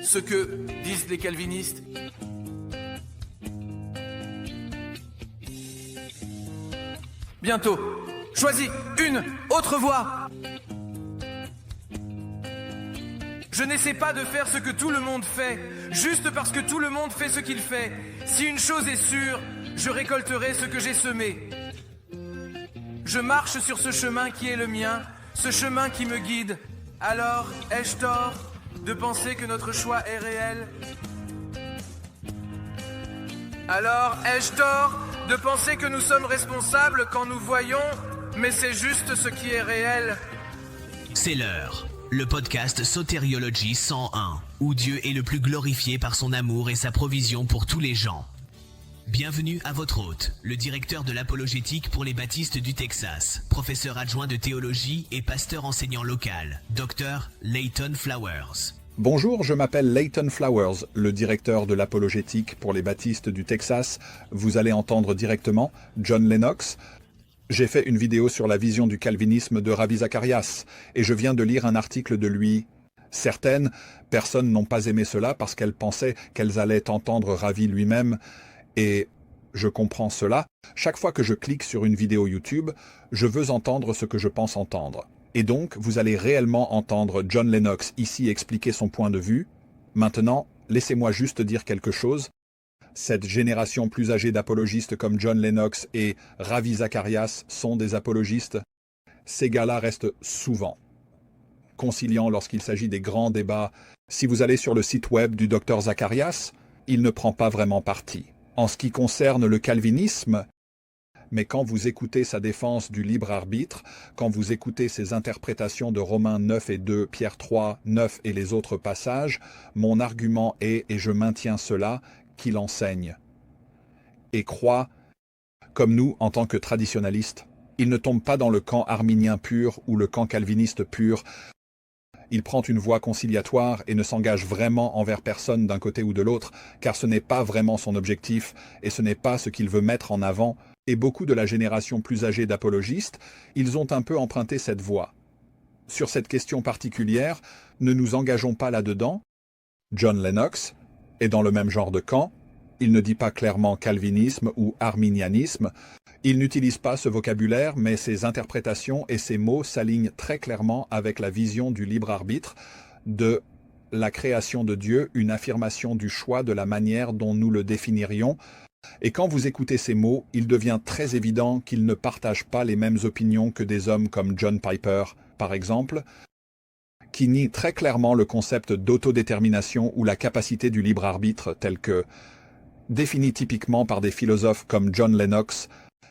ce que disent les calvinistes. Bientôt, choisis une autre voie. Je n'essaie pas de faire ce que tout le monde fait, juste parce que tout le monde fait ce qu'il fait. Si une chose est sûre, je récolterai ce que j'ai semé. Je marche sur ce chemin qui est le mien, ce chemin qui me guide. Alors, ai-je tort de penser que notre choix est réel? Alors, ai-je tort de penser que nous sommes responsables quand nous voyons, mais c'est juste ce qui est réel? C'est l'heure. Le podcast Sotériologie 101, où Dieu est le plus glorifié par son amour et sa provision pour tous les gens. Bienvenue à votre hôte, le directeur de l'apologétique pour les baptistes du Texas, professeur adjoint de théologie et pasteur enseignant local, Dr. Leighton Flowers. Bonjour, je m'appelle Leighton Flowers, le directeur de l'apologétique pour les baptistes du Texas. Vous allez entendre directement John Lennox. J'ai fait une vidéo sur la vision du calvinisme de Ravi Zacharias et je viens de lire un article de lui. Certaines personnes n'ont pas aimé cela parce qu'elles pensaient qu'elles allaient entendre Ravi lui-même et je comprends cela. Chaque fois que je clique sur une vidéo YouTube, je veux entendre ce que je pense entendre. Et donc, vous allez réellement entendre John Lennox ici expliquer son point de vue. Maintenant, laissez-moi juste dire quelque chose. Cette génération plus âgée d'apologistes comme John Lennox et Ravi Zacharias sont des apologistes. Ces gars-là restent souvent conciliants lorsqu'il s'agit des grands débats. Si vous allez sur le site web du Dr Zacharias, il ne prend pas vraiment parti. En ce qui concerne le calvinisme, mais quand vous écoutez sa défense du libre arbitre, quand vous écoutez ses interprétations de Romains 9 et 2, Pierre 3, 9 et les autres passages, mon argument est, et je maintiens cela, qu'il enseigne et croit, comme nous en tant que traditionalistes. Il ne tombe pas dans le camp arminien pur ou le camp calviniste pur. Il prend une voie conciliatoire et ne s'engage vraiment envers personne d'un côté ou de l'autre, car ce n'est pas vraiment son objectif et ce n'est pas ce qu'il veut mettre en avant. Et beaucoup de la génération plus âgée d'apologistes, ils ont un peu emprunté cette voie. Sur cette question particulière, ne nous engageons pas là-dedans. John Lennox est dans le même genre de camp. Il ne dit pas clairement calvinisme ou arminianisme. Il n'utilise pas ce vocabulaire, mais ses interprétations et ses mots s'alignent très clairement avec la vision du libre arbitre, de la création de Dieu, une affirmation du choix de la manière dont nous le définirions. Et quand vous écoutez ces mots, il devient très évident qu'il ne partage pas les mêmes opinions que des hommes comme John Piper, par exemple, qui nie très clairement le concept d'autodétermination ou la capacité du libre arbitre tel que défini typiquement par des philosophes comme John Lennox.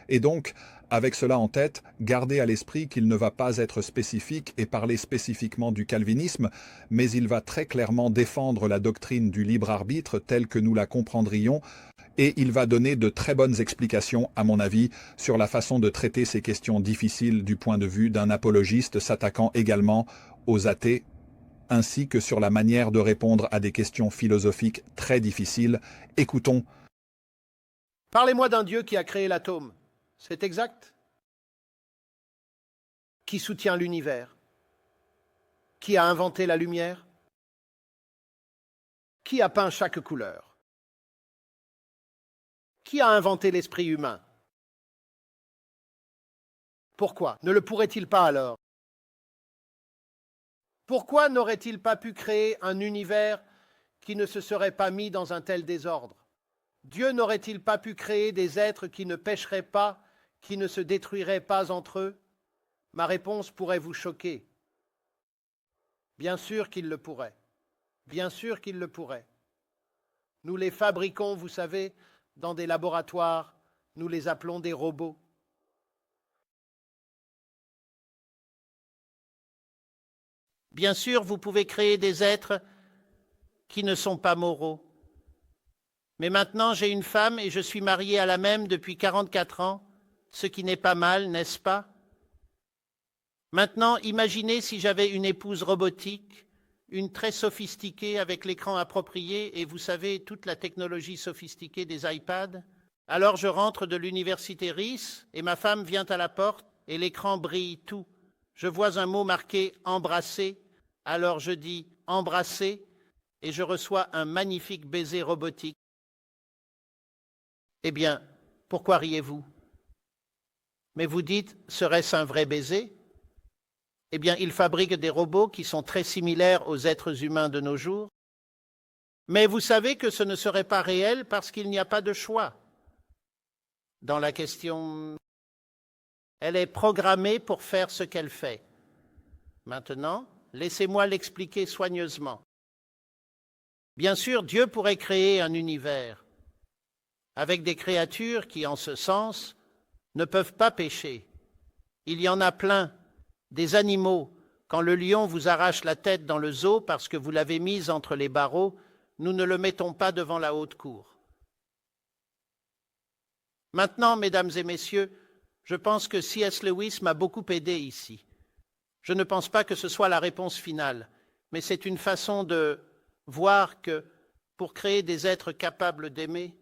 Et donc, avec cela en tête, gardez à l'esprit qu'il ne va pas être spécifique et parler spécifiquement du calvinisme, mais il va très clairement défendre la doctrine du libre arbitre telle que nous la comprendrions, et il va donner de très bonnes explications, à mon avis, sur la façon de traiter ces questions difficiles du point de vue d'un apologiste s'attaquant également aux athées, ainsi que sur la manière de répondre à des questions philosophiques très difficiles. Écoutons. Parlez-moi d'un Dieu qui a créé l'atome. C'est exact? Qui soutient l'univers? Qui a inventé la lumière? Qui a peint chaque couleur? Qui a inventé l'esprit humain? Pourquoi ne le pourrait-il pas alors? Pourquoi n'aurait-il pas pu créer un univers qui ne se serait pas mis dans un tel désordre? Dieu n'aurait-il pas pu créer des êtres qui ne pécheraient pas, qui ne se détruiraient pas entre eux? Ma réponse pourrait vous choquer. Bien sûr qu'il le pourrait. Bien sûr qu'il le pourrait. Nous les fabriquons, vous savez, dans des laboratoires, nous les appelons des robots. Bien sûr, vous pouvez créer des êtres qui ne sont pas moraux. Mais maintenant, j'ai une femme et je suis marié à la même depuis 44 ans, ce qui n'est pas mal, n'est-ce pas? Maintenant, imaginez si j'avais une épouse robotique, une très sophistiquée avec l'écran approprié et vous savez, toute la technologie sophistiquée des iPads. Alors je rentre de l'université Reese et ma femme vient à la porte et l'écran brille tout. Je vois un mot marqué « embrasser ». Alors je dis « embrasser » et je reçois un magnifique baiser robotique. Eh bien, pourquoi riez-vous? Mais vous dites, serait-ce un vrai baiser? Eh bien, ils fabriquent des robots qui sont très similaires aux êtres humains de nos jours. Mais vous savez que ce ne serait pas réel parce qu'il n'y a pas de choix. Dans la question, elle est programmée pour faire ce qu'elle fait. Maintenant, laissez-moi l'expliquer soigneusement. Bien sûr, Dieu pourrait créer un univers avec des créatures qui, en ce sens, ne peuvent pas pécher. Il y en a plein, des animaux. Quand le lion vous arrache la tête dans le zoo parce que vous l'avez mise entre les barreaux, nous ne le mettons pas devant la haute cour. Maintenant, mesdames et messieurs, je pense que C.S. Lewis m'a beaucoup aidé ici. Je ne pense pas que ce soit la réponse finale, mais c'est une façon de voir que pour créer des êtres capables d'aimer,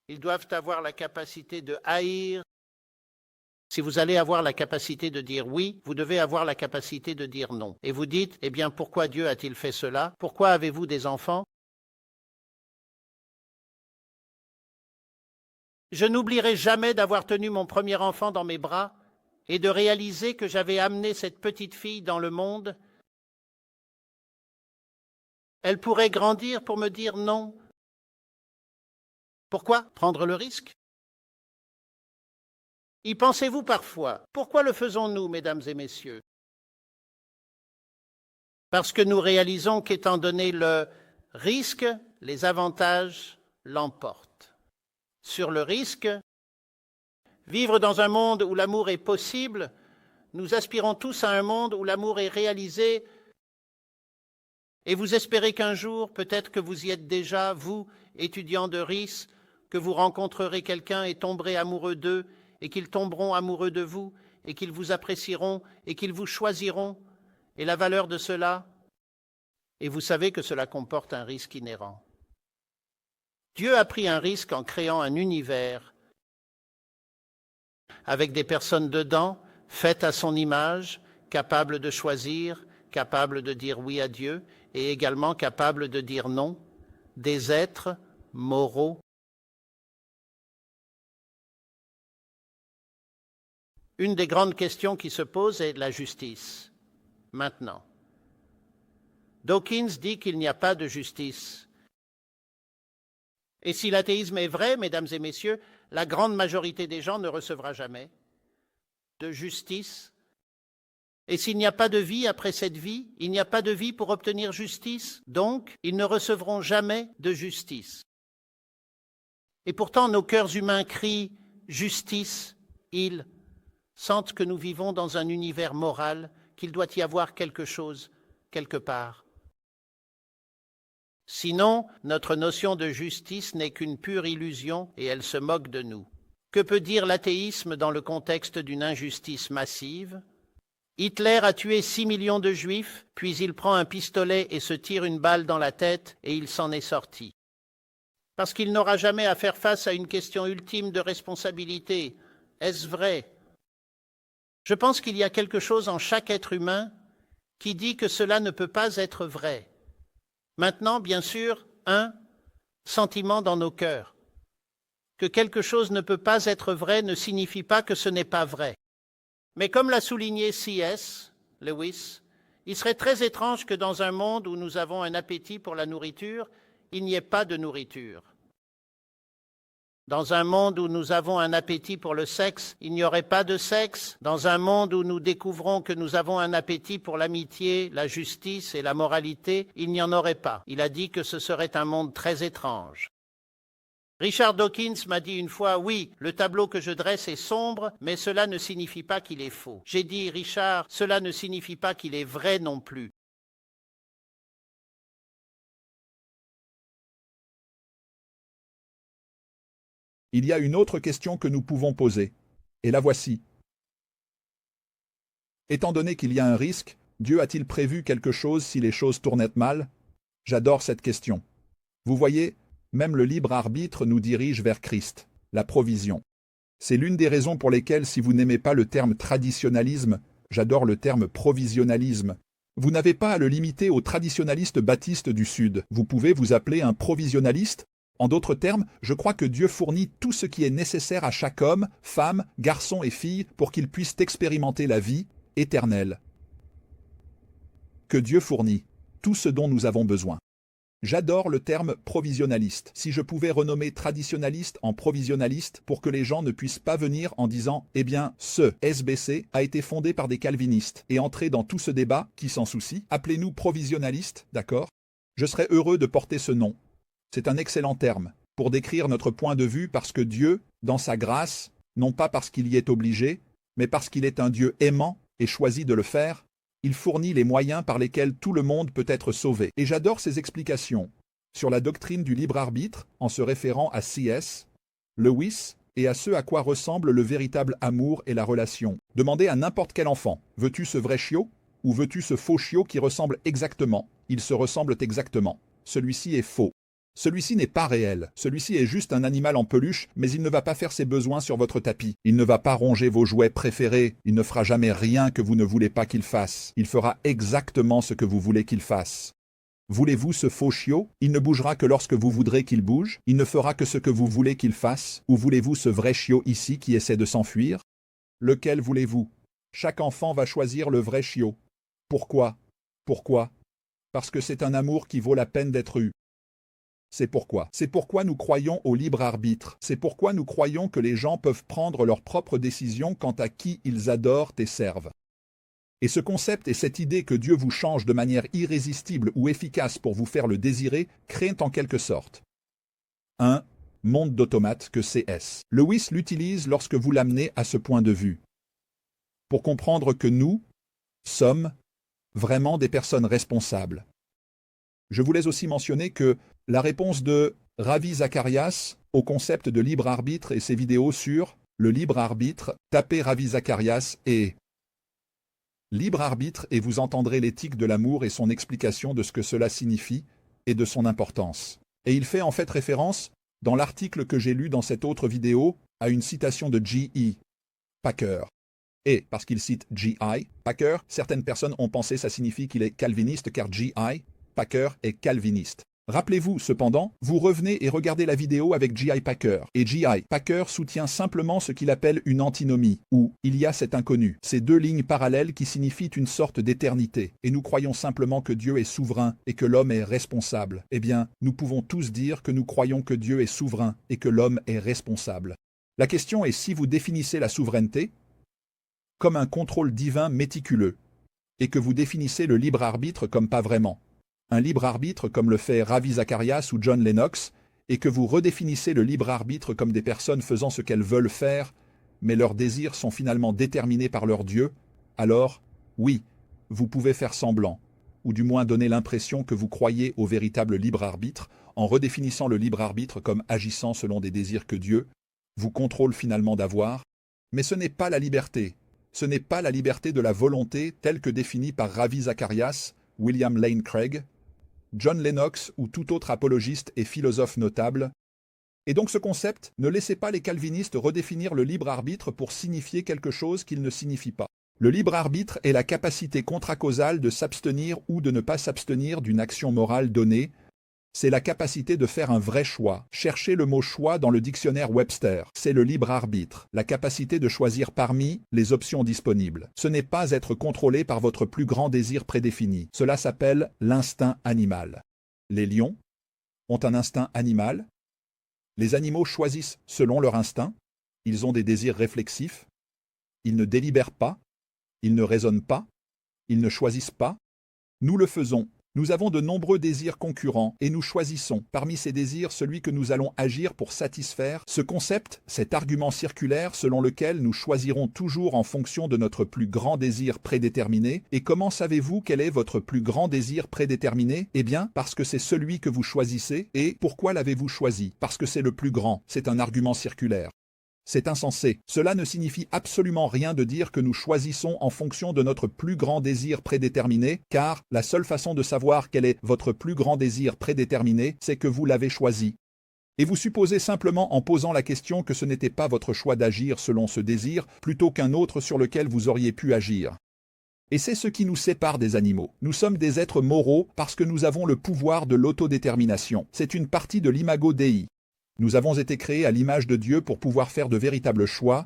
ils doivent avoir la capacité de haïr. Si vous allez avoir la capacité de dire oui, vous devez avoir la capacité de dire non. Et vous dites, eh bien, pourquoi Dieu a-t-il fait cela? Pourquoi avez-vous des enfants? Je n'oublierai jamais d'avoir tenu mon premier enfant dans mes bras et de réaliser que j'avais amené cette petite fille dans le monde. Elle pourrait grandir pour me dire non. Pourquoi prendre le risque? Y pensez-vous parfois? Pourquoi le faisons-nous, mesdames et messieurs? Parce que nous réalisons qu'étant donné le risque, les avantages l'emportent. Sur le risque, vivre dans un monde où l'amour est possible, nous aspirons tous à un monde où l'amour est réalisé et vous espérez qu'un jour, peut-être que vous y êtes déjà, vous, étudiants de RIS, que vous rencontrerez quelqu'un et tomberez amoureux d'eux et qu'ils tomberont amoureux de vous et qu'ils vous apprécieront et qu'ils vous choisiront. Et la valeur de cela, et vous savez que cela comporte un risque inhérent. Dieu a pris un risque en créant un univers avec des personnes dedans, faites à son image, capables de choisir, capables de dire oui à Dieu et également capables de dire non, des êtres moraux. Une des grandes questions qui se posent est la justice. Maintenant, Dawkins dit qu'il n'y a pas de justice. Et si l'athéisme est vrai, mesdames et messieurs, la grande majorité des gens ne recevra jamais de justice. Et s'il n'y a pas de vie après cette vie, il n'y a pas de vie pour obtenir justice. Donc, ils ne recevront jamais de justice. Et pourtant, nos cœurs humains crient « justice ». Ils sentent que nous vivons dans un univers moral, qu'il doit y avoir quelque chose, quelque part. Sinon, notre notion de justice n'est qu'une pure illusion et elle se moque de nous. Que peut dire l'athéisme dans le contexte d'une injustice massive? Hitler a tué 6 millions de Juifs, puis il prend un pistolet et se tire une balle dans la tête et il s'en est sorti. Parce qu'il n'aura jamais à faire face à une question ultime de responsabilité. Est-ce vrai? Je pense qu'il y a quelque chose en chaque être humain qui dit que cela ne peut pas être vrai. Maintenant, bien sûr, un sentiment dans nos cœurs. Que quelque chose ne peut pas être vrai ne signifie pas que ce n'est pas vrai. Mais comme l'a souligné C.S. Lewis, il serait très étrange que dans un monde où nous avons un appétit pour la nourriture, il n'y ait pas de nourriture. Dans un monde où nous avons un appétit pour le sexe, il n'y aurait pas de sexe. Dans un monde où nous découvrons que nous avons un appétit pour l'amitié, la justice et la moralité, il n'y en aurait pas. Il a dit que ce serait un monde très étrange. Richard Dawkins m'a dit une fois, oui, le tableau que je dresse est sombre, mais cela ne signifie pas qu'il est faux. J'ai dit, Richard, cela ne signifie pas qu'il est vrai non plus. Il y a une autre question que nous pouvons poser, et la voici. Étant donné qu'il y a un risque, Dieu a-t-il prévu quelque chose si les choses tournaient mal? J'adore cette question. Vous voyez, même le libre arbitre nous dirige vers Christ, la provision. C'est l'une des raisons pour lesquelles, si vous n'aimez pas le terme traditionnalisme, j'adore le terme provisionnalisme. Vous n'avez pas à le limiter aux traditionalistes baptistes du Sud. Vous pouvez vous appeler un provisionaliste. En d'autres termes, je crois que Dieu fournit tout ce qui est nécessaire à chaque homme, femme, garçon et fille pour qu'ils puissent expérimenter la vie éternelle. Que Dieu fournit tout ce dont nous avons besoin. J'adore le terme provisionaliste. Si je pouvais renommer traditionaliste en provisionaliste pour que les gens ne puissent pas venir en disant « Eh bien, ce SBC a été fondé par des calvinistes » et entrer dans tout ce débat, qui s'en soucie, appelez-nous provisionalistes, d'accord? Je serais heureux de porter ce nom. C'est un excellent terme pour décrire notre point de vue parce que Dieu, dans sa grâce, non pas parce qu'il y est obligé, mais parce qu'il est un Dieu aimant et choisi de le faire, il fournit les moyens par lesquels tout le monde peut être sauvé. Et j'adore ses explications sur la doctrine du libre arbitre en se référant à C.S. Lewis et à ce à quoi ressemble le véritable amour et la relation. Demandez à n'importe quel enfant, veux-tu ce vrai chiot ou veux-tu ce faux chiot qui ressemble exactement? Ils se ressemblent exactement. Celui-ci est faux. Celui-ci n'est pas réel. Celui-ci est juste un animal en peluche, mais il ne va pas faire ses besoins sur votre tapis. Il ne va pas ronger vos jouets préférés. Il ne fera jamais rien que vous ne voulez pas qu'il fasse. Il fera exactement ce que vous voulez qu'il fasse. Voulez-vous ce faux chiot? Il ne bougera que lorsque vous voudrez qu'il bouge. Il ne fera que ce que vous voulez qu'il fasse. Ou voulez-vous ce vrai chiot ici qui essaie de s'enfuir? Lequel voulez-vous? Chaque enfant va choisir le vrai chiot. Pourquoi? Pourquoi? Parce que c'est un amour qui vaut la peine d'être eu. C'est pourquoi. C'est pourquoi nous croyons au libre arbitre. C'est pourquoi nous croyons que les gens peuvent prendre leurs propres décisions quant à qui ils adorent et servent. Et ce concept et cette idée que Dieu vous change de manière irrésistible ou efficace pour vous faire le désirer créent en quelque sorte un monde d'automates que C.S. Lewis l'utilise lorsque vous l'amenez à ce point de vue. Pour comprendre que nous sommes vraiment des personnes responsables. Je voulais aussi mentionner que la réponse de Ravi Zacharias au concept de libre arbitre et ses vidéos sur le libre arbitre, tapez Ravi Zacharias et libre arbitre et vous entendrez l'éthique de l'amour et son explication de ce que cela signifie et de son importance. Et il fait en fait référence, dans l'article que j'ai lu dans cette autre vidéo, à une citation de J.I. Packer. Et parce qu'il cite J.I. Packer, certaines personnes ont pensé que ça signifie qu'il est calviniste car J.I. Packer est calviniste. Rappelez-vous, cependant, vous revenez et regardez la vidéo avec J.I. Packer. Et J.I. Packer soutient simplement ce qu'il appelle une antinomie, où il y a cet inconnu, ces deux lignes parallèles qui signifient une sorte d'éternité. Et nous croyons simplement que Dieu est souverain et que l'homme est responsable. Eh bien, nous pouvons tous dire que nous croyons que Dieu est souverain et que l'homme est responsable. La question est si vous définissez la souveraineté comme un contrôle divin méticuleux, et que vous définissez le libre arbitre comme pas vraiment. Un libre arbitre comme le fait Ravi Zacharias ou John Lennox, et que vous redéfinissez le libre arbitre comme des personnes faisant ce qu'elles veulent faire, mais leurs désirs sont finalement déterminés par leur Dieu, alors, oui, vous pouvez faire semblant, ou du moins donner l'impression que vous croyez au véritable libre arbitre, en redéfinissant le libre arbitre comme agissant selon des désirs que Dieu vous contrôle finalement d'avoir, mais ce n'est pas la liberté. Ce n'est pas la liberté de la volonté telle que définie par Ravi Zacharias, William Lane Craig, John Lennox ou tout autre apologiste et philosophe notable. Et donc ce concept, ne laissez pas les calvinistes redéfinir le libre arbitre pour signifier quelque chose qu'il ne signifie pas. Le libre arbitre est la capacité contracausale de s'abstenir ou de ne pas s'abstenir d'une action morale donnée. C'est la capacité de faire un vrai choix. Cherchez le mot choix dans le dictionnaire Webster. C'est le libre arbitre, la capacité de choisir parmi les options disponibles. Ce n'est pas être contrôlé par votre plus grand désir prédéfini. Cela s'appelle l'instinct animal. Les lions ont un instinct animal. Les animaux choisissent selon leur instinct. Ils ont des désirs réflexifs. Ils ne délibèrent pas. Ils ne raisonnent pas. Ils ne choisissent pas. Nous le faisons. Nous avons de nombreux désirs concurrents et nous choisissons parmi ces désirs celui que nous allons agir pour satisfaire. Ce concept, cet argument circulaire selon lequel nous choisirons toujours en fonction de notre plus grand désir prédéterminé. Et comment savez-vous quel est votre plus grand désir prédéterminé? Eh bien, parce que c'est celui que vous choisissez. Et pourquoi l'avez-vous choisi? Parce que c'est le plus grand. C'est un argument circulaire. C'est insensé. Cela ne signifie absolument rien de dire que nous choisissons en fonction de notre plus grand désir prédéterminé, car la seule façon de savoir quel est votre plus grand désir prédéterminé, c'est que vous l'avez choisi. Et vous supposez simplement en posant la question que ce n'était pas votre choix d'agir selon ce désir, plutôt qu'un autre sur lequel vous auriez pu agir. Et c'est ce qui nous sépare des animaux. Nous sommes des êtres moraux parce que nous avons le pouvoir de l'autodétermination. C'est une partie de l'imago Dei. Nous avons été créés à l'image de Dieu pour pouvoir faire de véritables choix,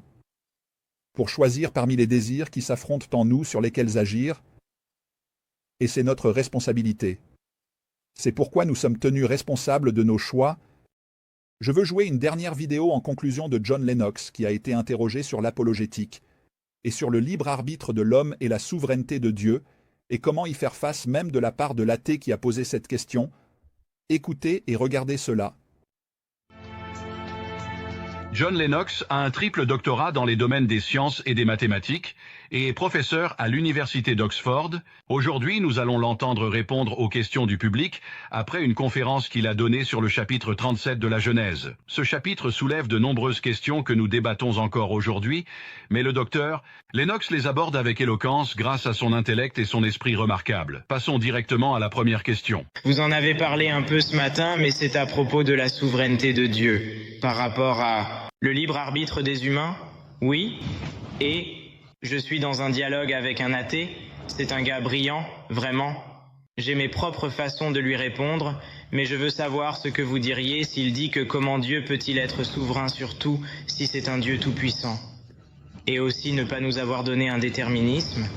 pour choisir parmi les désirs qui s'affrontent en nous sur lesquels agir, et c'est notre responsabilité. C'est pourquoi nous sommes tenus responsables de nos choix. Je veux jouer une dernière vidéo en conclusion de John Lennox, qui a été interrogé sur l'apologétique, et sur le libre arbitre de l'homme et la souveraineté de Dieu, et comment y faire face même de la part de l'athée qui a posé cette question. Écoutez et regardez cela. John Lennox a un triple doctorat dans les domaines des sciences et des mathématiques et est professeur à l'université d'Oxford. Aujourd'hui, nous allons l'entendre répondre aux questions du public après une conférence qu'il a donnée sur le chapitre 37 de la Genèse. Ce chapitre soulève de nombreuses questions que nous débattons encore aujourd'hui, mais le docteur Lennox les aborde avec éloquence grâce à son intellect et son esprit remarquable. Passons directement à la première question. Vous en avez parlé un peu ce matin, mais c'est à propos de la souveraineté de Dieu par rapport à le libre arbitre des humains, oui, et je suis dans un dialogue avec un athée, c'est un gars brillant, vraiment. J'ai mes propres façons de lui répondre, mais je veux savoir ce que vous diriez s'il dit que comment Dieu peut-il être souverain sur tout si c'est un Dieu tout-puissant? Et aussi ne pas nous avoir donné un déterminisme?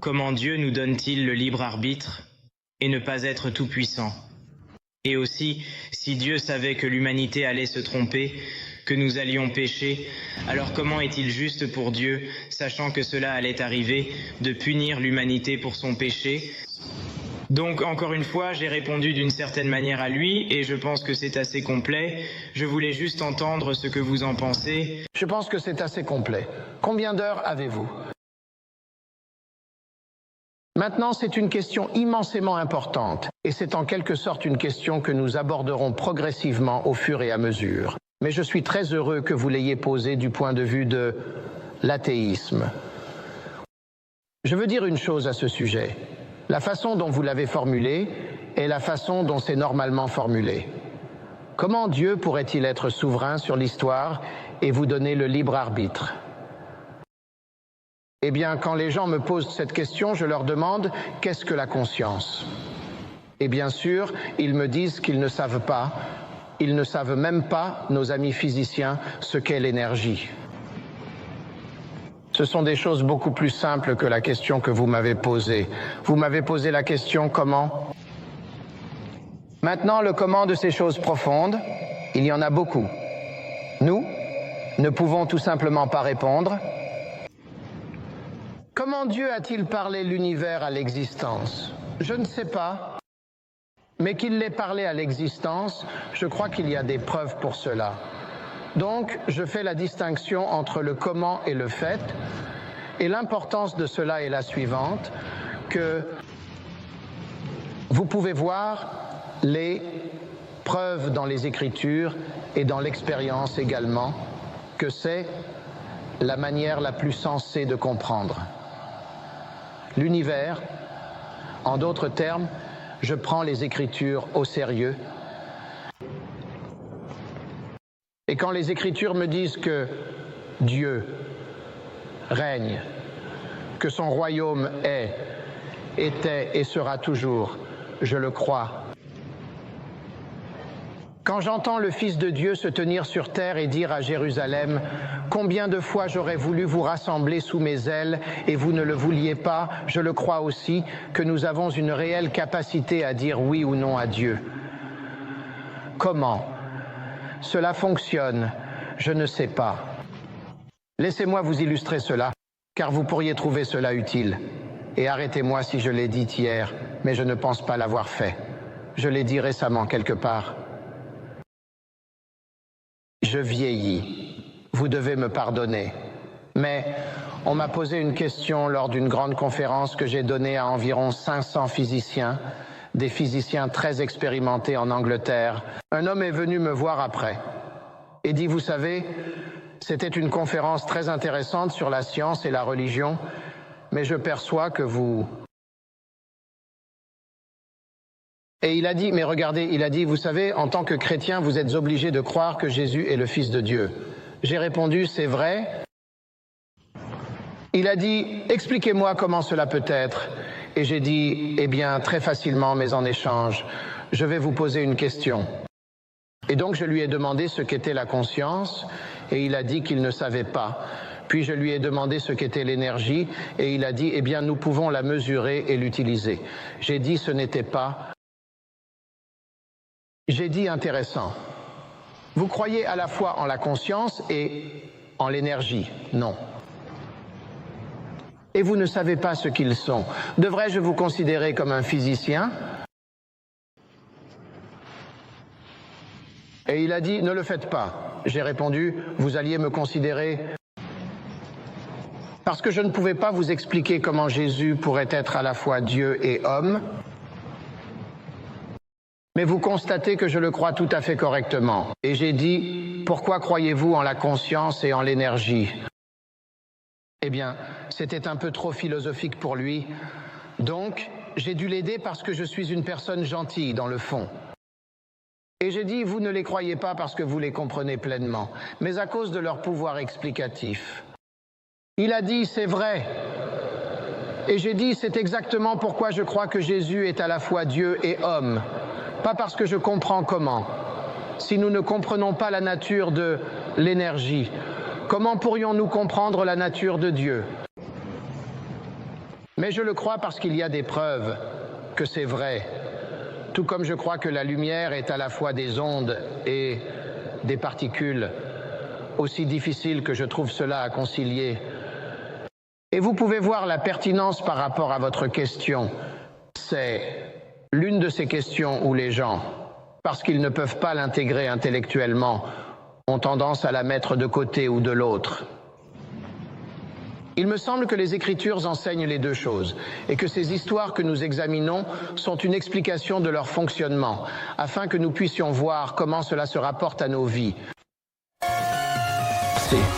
Comment Dieu nous donne-t-il le libre arbitre et ne pas être tout-puissant? Et aussi, si Dieu savait que l'humanité allait se tromper, que nous allions pécher, alors comment est-il juste pour Dieu, sachant que cela allait arriver, de punir l'humanité pour son péché? Donc, encore une fois, j'ai répondu d'une certaine manière à lui, et je pense que c'est assez complet. Je voulais juste entendre ce que vous en pensez. Je pense que c'est assez complet. Combien d'heures avez-vous? Maintenant, c'est une question immensément importante, et c'est en quelque sorte une question que nous aborderons progressivement au fur et à mesure. Mais je suis très heureux que vous l'ayez posée du point de vue de l'athéisme. Je veux dire une chose à ce sujet. La façon dont vous l'avez formulée est la façon dont c'est normalement formulé. Comment Dieu pourrait-il être souverain sur l'histoire et vous donner le libre arbitre? Eh bien, quand les gens me posent cette question, je leur demande « qu'est-ce que la conscience ?» Et bien sûr, ils me disent qu'ils ne savent pas. Ils ne savent même pas, nos amis physiciens, ce qu'est l'énergie. Ce sont des choses beaucoup plus simples que la question que vous m'avez posée. Vous m'avez posé la question « comment ?» Maintenant, le comment de ces choses profondes, il y en a beaucoup. Nous ne pouvons tout simplement pas répondre. Comment Dieu a-t-il parlé l'univers à l'existence? Je ne sais pas. Mais qu'il l'ait parlé à l'existence, je crois qu'il y a des preuves pour cela. Donc, je fais la distinction entre le comment et le fait, et l'importance de cela est la suivante, que vous pouvez voir les preuves dans les Écritures et dans l'expérience également, que c'est la manière la plus sensée de comprendre l'univers. En d'autres termes, je prends les Écritures au sérieux. Et quand les Écritures me disent que Dieu règne, que son royaume est, était et sera toujours, je le crois. Quand j'entends le Fils de Dieu se tenir sur terre et dire à Jérusalem « Combien de fois j'aurais voulu vous rassembler sous mes ailes et vous ne le vouliez pas », je le crois aussi que nous avons une réelle capacité à dire oui ou non à Dieu. Comment cela fonctionne? Je ne sais pas. Laissez-moi vous illustrer cela, car vous pourriez trouver cela utile. Et arrêtez-moi si je l'ai dit hier, mais je ne pense pas l'avoir fait. Je l'ai dit récemment quelque part. Je vieillis. Vous devez me pardonner. Mais on m'a posé une question lors d'une grande conférence que j'ai donnée à environ 500 physiciens, des physiciens très expérimentés en Angleterre. Un homme est venu me voir après et dit, vous savez, c'était une conférence très intéressante sur la science et la religion, mais je perçois que vous... Et il a dit, mais regardez, il a dit, vous savez, en tant que chrétien, vous êtes obligé de croire que Jésus est le Fils de Dieu. J'ai répondu, c'est vrai. Il a dit « Expliquez-moi comment cela peut être ». Et j'ai dit « Eh bien, très facilement, mais en échange, je vais vous poser une question ». Et donc je lui ai demandé ce qu'était la conscience, et il a dit qu'il ne savait pas. Puis je lui ai demandé ce qu'était l'énergie, et il a dit « Eh bien, nous pouvons la mesurer et l'utiliser ». J'ai dit « Ce n'était pas ». J'ai dit « Intéressant. Vous croyez à la fois en la conscience et en l'énergie ?» Non. Et vous ne savez pas ce qu'ils sont. Devrais-je vous considérer comme un physicien ? Et il a dit, ne le faites pas. J'ai répondu, vous alliez me considérer... Parce que je ne pouvais pas vous expliquer comment Jésus pourrait être à la fois Dieu et homme. Mais vous constatez que je le crois tout à fait correctement. Et j'ai dit, pourquoi croyez-vous en la conscience et en l'énergie ? Eh bien, c'était un peu trop philosophique pour lui. Donc, j'ai dû l'aider parce que je suis une personne gentille dans le fond. Et j'ai dit, vous ne les croyez pas parce que vous les comprenez pleinement, mais à cause de leur pouvoir explicatif. Il a dit, c'est vrai. Et j'ai dit, c'est exactement pourquoi je crois que Jésus est à la fois Dieu et homme. Pas parce que je comprends comment. Si nous ne comprenons pas la nature de l'énergie, comment pourrions-nous comprendre la nature de Dieu? Mais je le crois parce qu'il y a des preuves que c'est vrai. Tout comme je crois que la lumière est à la fois des ondes et des particules, aussi difficile que je trouve cela à concilier. Et vous pouvez voir la pertinence par rapport à votre question. C'est l'une de ces questions où les gens, parce qu'ils ne peuvent pas l'intégrer intellectuellement, ont tendance à la mettre de côté ou de l'autre. Il me semble que les Écritures enseignent les deux choses et que ces histoires que nous examinons sont une explication de leur fonctionnement, afin que nous puissions voir comment cela se rapporte à nos vies. C'est